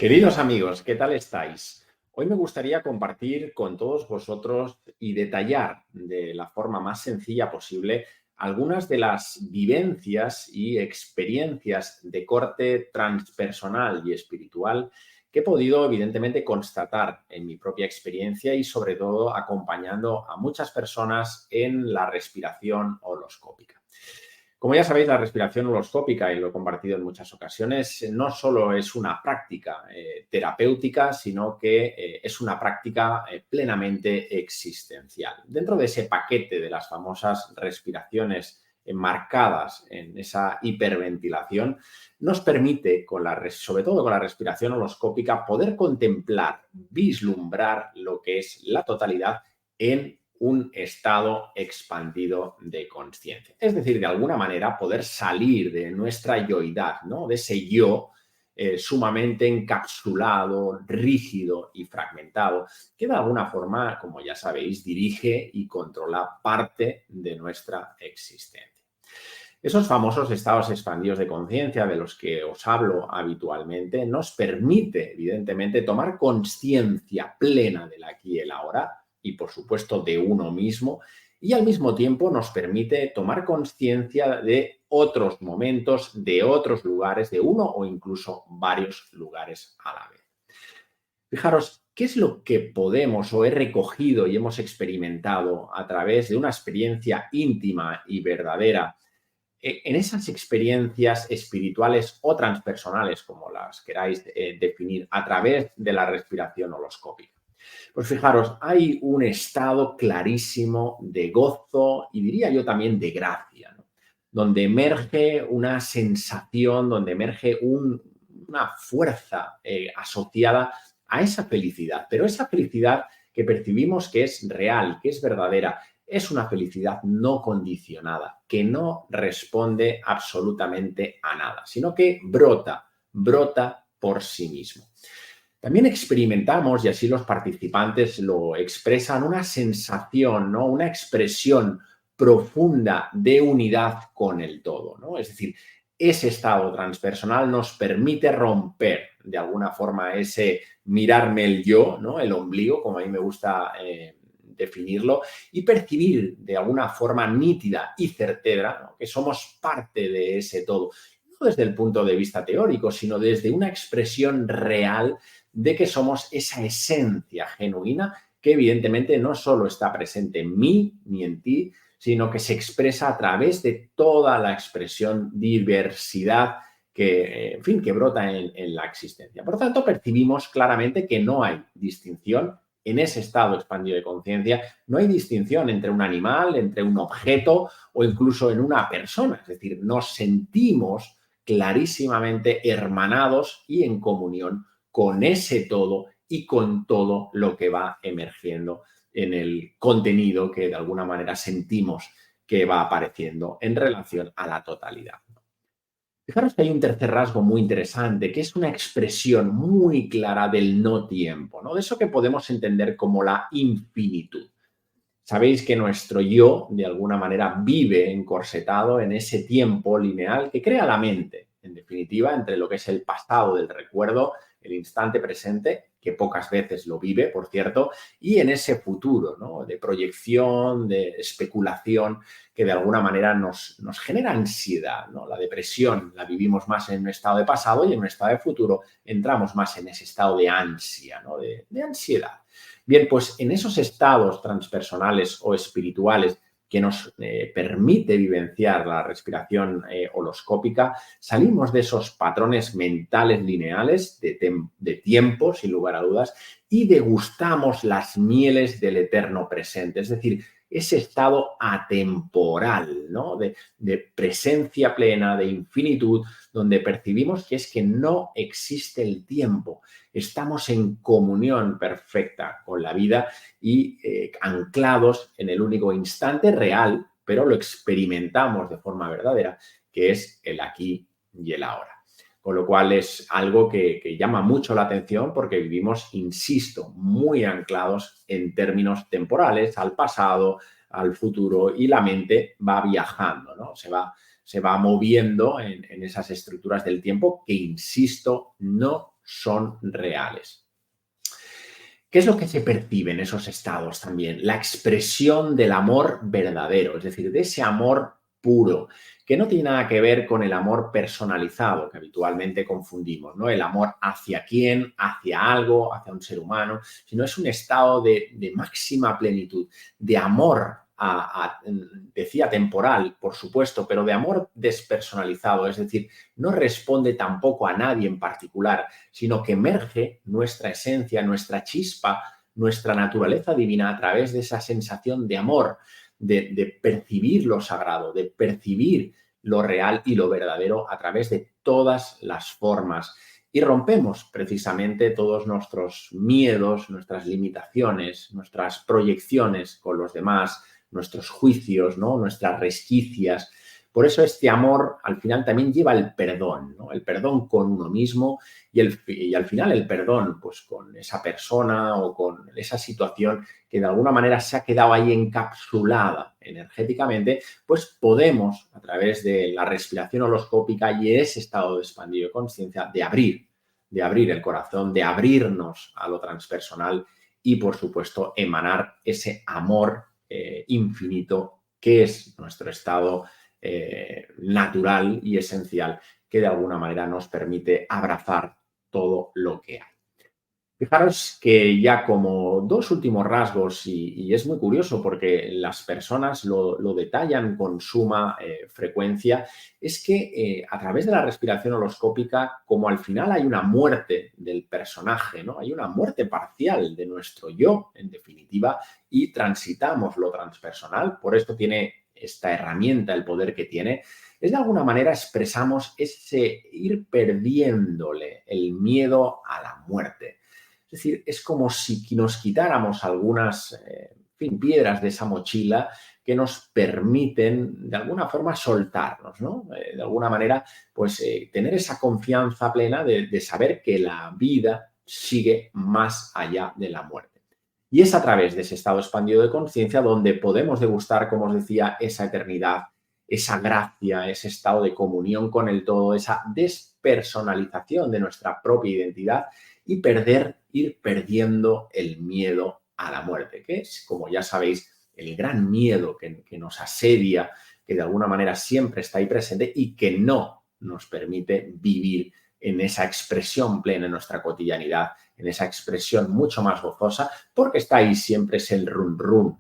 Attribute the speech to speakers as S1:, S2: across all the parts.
S1: Queridos amigos, ¿qué tal estáis? Hoy me gustaría compartir con todos vosotros y detallar de la forma más sencilla posible algunas de las vivencias y experiencias de corte transpersonal y espiritual que he podido evidentemente constatar en mi propia experiencia y sobre todo acompañando a muchas personas en la respiración holoscópica. Como ya sabéis, la respiración holoscópica, y lo he compartido en muchas ocasiones, no solo es una práctica terapéutica, sino que es una práctica plenamente existencial. Dentro de ese paquete de las famosas respiraciones enmarcadas en esa hiperventilación, nos permite, sobre todo con la respiración holoscópica, poder contemplar, vislumbrar lo que es la totalidad en un estado expandido de conciencia. Es decir, de alguna manera poder salir de nuestra yoidad, ¿no? De ese yo sumamente encapsulado, rígido y fragmentado, que de alguna forma, como ya sabéis, dirige y controla parte de nuestra existencia. Esos famosos estados expandidos de conciencia de los que os hablo habitualmente nos permite, evidentemente, tomar conciencia plena del aquí y el ahora y, por supuesto, de uno mismo, y al mismo tiempo nos permite tomar conciencia de otros momentos, de otros lugares, de uno o incluso varios lugares a la vez. Fijaros, ¿qué es lo que podemos o he recogido y hemos experimentado a través de una experiencia íntima y verdadera en esas experiencias espirituales o transpersonales, como las queráis definir, a través de la respiración holoscópica? Pues fijaros, hay un estado clarísimo de gozo y diría yo también de gracia, ¿no? Donde emerge una sensación, donde emerge una fuerza asociada a esa felicidad, pero esa felicidad que percibimos que es real, que es verdadera, es una felicidad no condicionada, que no responde absolutamente a nada, sino que brota por sí mismo. También experimentamos, y así los participantes lo expresan, una sensación, ¿no? Una expresión profunda de unidad con el todo, ¿no? Es decir, ese estado transpersonal nos permite romper de alguna forma ese mirarme el yo, ¿no? El ombligo, como a mí me gusta definirlo, y percibir de alguna forma nítida y certera, ¿no? Que somos parte de ese todo. No desde el punto de vista teórico, sino desde una expresión real de que somos esa esencia genuina que evidentemente no solo está presente en mí ni en ti, sino que se expresa a través de toda la expresión diversidad que, en fin, que brota en la existencia. Por lo tanto, percibimos claramente que no hay distinción en ese estado expandido de conciencia, no hay distinción entre un animal, entre un objeto o incluso en una persona. Es decir, nos sentimos clarísimamente hermanados y en comunión con ese todo y con todo lo que va emergiendo en el contenido que de alguna manera sentimos que va apareciendo en relación a la totalidad. Fijaros que hay un tercer rasgo muy interesante, que es una expresión muy clara del no tiempo, ¿no? De eso que podemos entender como la infinitud. Sabéis que nuestro yo, de alguna manera, vive encorsetado en ese tiempo lineal que crea la mente, en definitiva, entre lo que es el pasado del recuerdo, el instante presente, que pocas veces lo vive, por cierto, y en ese futuro, ¿no? De proyección, de especulación, que de alguna manera nos genera ansiedad, ¿no? La depresión la vivimos más en un estado de pasado y en un estado de futuro entramos más en ese estado de ansia, ¿no? De ansiedad. Bien, pues en esos estados transpersonales o espirituales que nos permite vivenciar la respiración holoscópica, salimos de esos patrones mentales lineales de tiempo, sin lugar a dudas, y degustamos las mieles del eterno presente, es decir, ese estado atemporal, ¿no? De presencia plena, de infinitud, donde percibimos que es que no existe el tiempo. Estamos en comunión perfecta con la vida y anclados en el único instante real, pero lo experimentamos de forma verdadera, que es el aquí y el ahora. Con lo cual es algo que llama mucho la atención porque vivimos, insisto, muy anclados en términos temporales, al pasado, al futuro, y la mente va viajando, ¿no? Se va moviendo en esas estructuras del tiempo que, insisto, no son reales. ¿Qué es lo que se percibe en esos estados también? La expresión del amor verdadero, es decir, de ese amor puro, que no tiene nada que ver con el amor personalizado que habitualmente confundimos, ¿no? El amor hacia quién, hacia algo, hacia un ser humano, sino es un estado de máxima plenitud, de amor, decía temporal, por supuesto, pero de amor despersonalizado, es decir, no responde tampoco a nadie en particular, sino que emerge nuestra esencia, nuestra chispa, nuestra naturaleza divina a través de esa sensación de amor, de percibir lo sagrado, de percibir lo real y lo verdadero a través de todas las formas. Y rompemos precisamente todos nuestros miedos, nuestras limitaciones, nuestras proyecciones con los demás, nuestros juicios, ¿no? Nuestras resquicias. Por eso este amor al final también lleva el perdón, ¿no? El perdón con uno mismo y al final el perdón pues con esa persona o con esa situación que de alguna manera se ha quedado ahí encapsulada energéticamente, pues podemos a través de la respiración holoscópica y ese estado de expandido de conciencia de abrir el corazón, de abrirnos a lo transpersonal y por supuesto emanar ese amor infinito que es nuestro estado natural y esencial que de alguna manera nos permite abrazar todo lo que hay. Fijaros que ya como dos últimos rasgos, y es muy curioso porque las personas lo detallan con suma frecuencia, es que a través de la respiración holoscópica, como al final hay una muerte del personaje, ¿no? Hay una muerte parcial de nuestro yo, en definitiva, y transitamos lo transpersonal, por esto tiene esta herramienta, el poder que tiene, es de alguna manera expresamos ese ir perdiéndole el miedo a la muerte. Es decir, es como si nos quitáramos algunas piedras de esa mochila que nos permiten de alguna forma soltarnos, ¿no? De alguna manera, pues tener esa confianza plena de saber que la vida sigue más allá de la muerte. Y es a través de ese estado expandido de conciencia donde podemos degustar, como os decía, esa eternidad, esa gracia, ese estado de comunión con el todo, esa despersonalización de nuestra propia identidad y ir perdiendo el miedo a la muerte, que es, como ya sabéis, el gran miedo que nos asedia, que de alguna manera siempre está ahí presente y que no nos permite vivir en esa expresión plena en nuestra cotidianidad, en esa expresión mucho más gozosa, porque está ahí siempre es el rum rum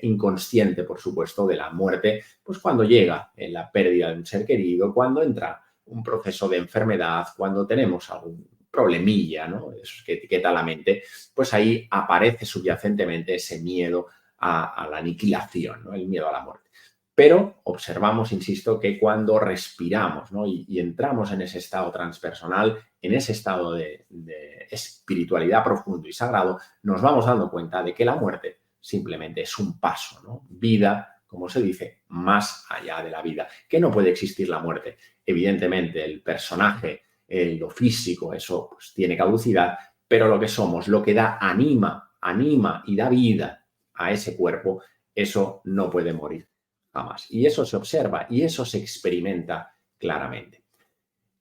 S1: inconsciente, por supuesto, de la muerte, pues cuando llega la pérdida de un ser querido, cuando entra un proceso de enfermedad, cuando tenemos algún problemilla, ¿no? Eso que etiqueta la mente, pues ahí aparece subyacentemente ese miedo a la aniquilación, ¿no? El miedo a la muerte. Pero observamos, insisto, que cuando respiramos, ¿no? y entramos en ese estado transpersonal, en ese estado de espiritualidad profundo y sagrado, nos vamos dando cuenta de que la muerte simplemente es un paso, ¿no? Vida, como se dice, más allá de la vida, que no puede existir la muerte. Evidentemente, el personaje, lo físico, eso pues, tiene caducidad, pero lo que somos, lo que anima y da vida a ese cuerpo, eso no puede morir jamás. Y eso se observa y eso se experimenta claramente.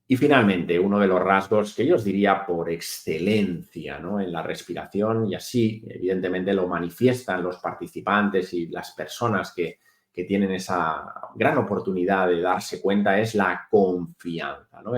S1: Y finalmente, uno de los rasgos que yo os diría por excelencia, ¿no? En la respiración, y así evidentemente lo manifiestan los participantes y las personas que tienen esa gran oportunidad de darse cuenta, es la confianza, ¿no?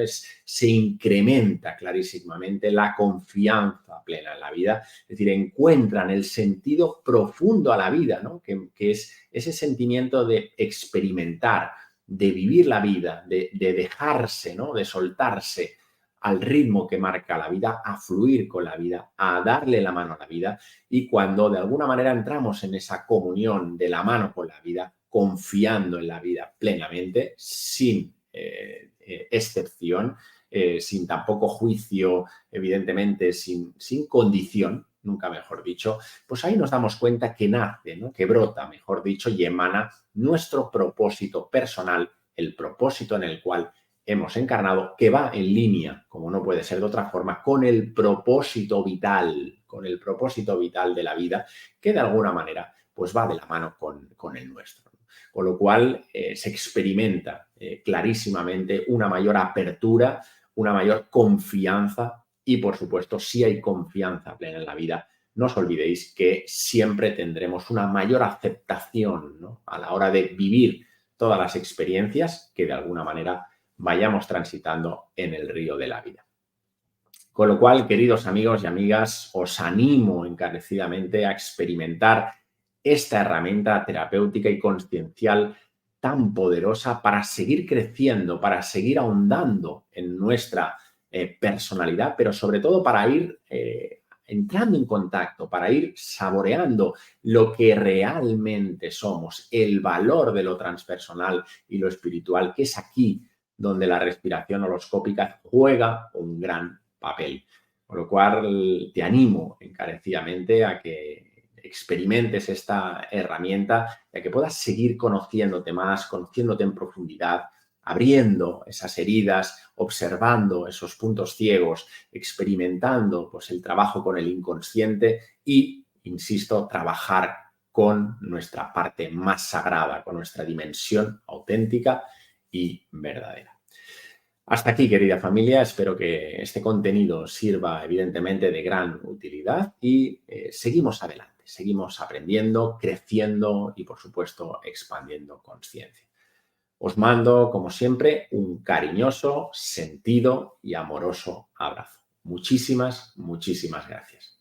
S1: Se incrementa clarísimamente la confianza plena en la vida, es decir, encuentran el sentido profundo a la vida, ¿no? Que es ese sentimiento de experimentar, de vivir la vida, de dejarse, ¿no? De soltarse al ritmo que marca la vida, a fluir con la vida, a darle la mano a la vida. Y cuando de alguna manera entramos en esa comunión de la mano con la vida, confiando en la vida plenamente, sin excepción, sin tampoco juicio, evidentemente, sin condición, nunca mejor dicho, pues ahí nos damos cuenta que nace, ¿no? Que brota, mejor dicho, y emana nuestro propósito personal, el propósito en el cual hemos encarnado, que va en línea, como no puede ser de otra forma, con el propósito vital de la vida, que de alguna manera pues va de la mano con el nuestro. Con lo cual se experimenta clarísimamente una mayor apertura, una mayor confianza y, por supuesto, si hay confianza plena en la vida, no os olvidéis que siempre tendremos una mayor aceptación, ¿no?, a la hora de vivir todas las experiencias que de alguna manera vayamos transitando en el río de la vida. Con lo cual, queridos amigos y amigas, os animo encarecidamente a experimentar esta herramienta terapéutica y consciencial tan poderosa para seguir creciendo, para seguir ahondando en nuestra personalidad, pero sobre todo para ir entrando en contacto, para ir saboreando lo que realmente somos, el valor de lo transpersonal y lo espiritual, que es aquí donde la respiración holoscópica juega un gran papel. Con lo cual, te animo encarecidamente a que experimentes esta herramienta y a que puedas seguir conociéndote más, conociéndote en profundidad, abriendo esas heridas, observando esos puntos ciegos, experimentando pues, el trabajo con el inconsciente y, insisto, trabajar con nuestra parte más sagrada, con nuestra dimensión auténtica y verdadera. Hasta aquí, querida familia. Espero que este contenido sirva evidentemente de gran utilidad y seguimos adelante, seguimos aprendiendo, creciendo y, por supuesto, expandiendo conciencia. Os mando, como siempre, un cariñoso, sentido y amoroso abrazo. Muchísimas, muchísimas gracias.